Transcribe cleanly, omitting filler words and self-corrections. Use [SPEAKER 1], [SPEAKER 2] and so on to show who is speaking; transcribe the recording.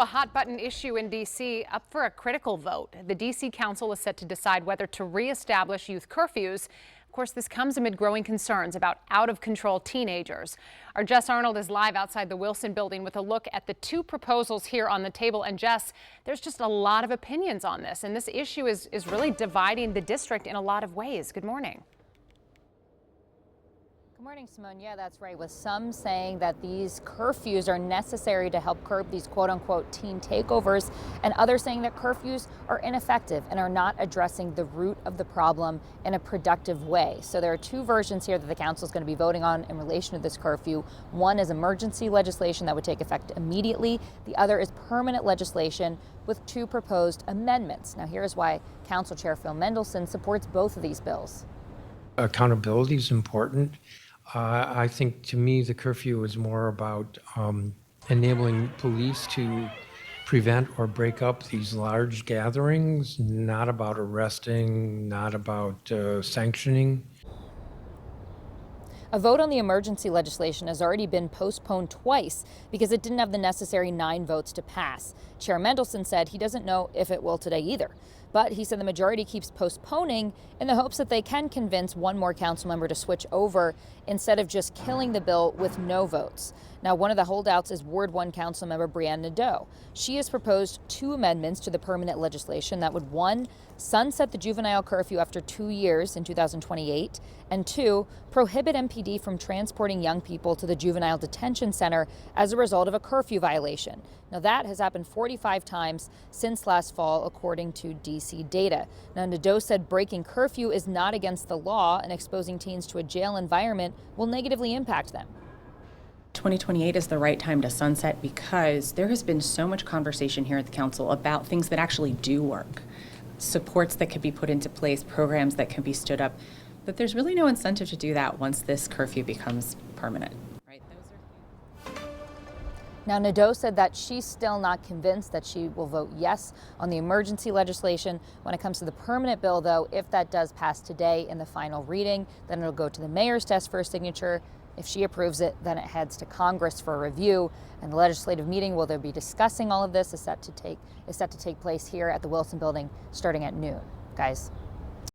[SPEAKER 1] A hot button issue in D.C. up for a critical vote. The D.C. Council is set to decide whether to reestablish youth curfews. Of course, this comes amid growing concerns about out-of-control teenagers. Our Jess Arnold is live outside the Wilson building with a look at the two proposals here on the table. And Jess, there's just a lot of opinions on this, and this issue is really dividing the district in a lot of ways. Good morning.
[SPEAKER 2] Good morning, Simone. Yeah, that's right. With some saying that these curfews are necessary to help curb these quote-unquote teen takeovers, and others saying that curfews are ineffective and are not addressing the root of the problem in a productive way. So there are two versions here that the council is going to be voting on in relation to this curfew. One is emergency legislation that would take effect immediately. The other is permanent legislation with two proposed amendments. Now, here's why Council Chair Phil Mendelson supports both of these bills.
[SPEAKER 3] Accountability is important. I think, to me, the curfew is more about enabling police to prevent or break up these large gatherings, not about arresting, not about sanctioning.
[SPEAKER 2] A vote on the emergency legislation has already been postponed twice because it didn't have the necessary 9 votes to pass. Chair Mendelson said he doesn't know if it will today either. But he said the majority keeps postponing in the hopes that they can convince one more council member to switch over instead of just killing the bill with no votes. Now, one of the holdouts is Ward 1 council member Brianne Nadeau. She has proposed 2 amendments to the permanent legislation that would, 1, sunset the juvenile curfew after 2 years in 2028, and 2, prohibit MPD from transporting young people to the juvenile detention center as a result of a curfew violation. Now, that has happened 45 times since last fall, according to DC data. Now, Nadeau said breaking curfew is not against the law, and exposing teens to a jail environment will negatively impact them.
[SPEAKER 4] 2028 is the right time to sunset because there has been so much conversation here at the council about things that actually do work, supports that could be put into place, programs that can be stood up, but there's really no incentive to do that once this curfew becomes permanent. Right?
[SPEAKER 2] Now, Nadeau said that she's still not convinced that she will vote yes on the emergency legislation. When it comes to the permanent bill, though, if that does pass today in the final reading, then it'll go to the mayor's desk for a signature. If she approves it, then it heads to Congress for a review, and the legislative meeting where they'll be discussing all of this is set to take place here at the Wilson building starting at noon. Guys.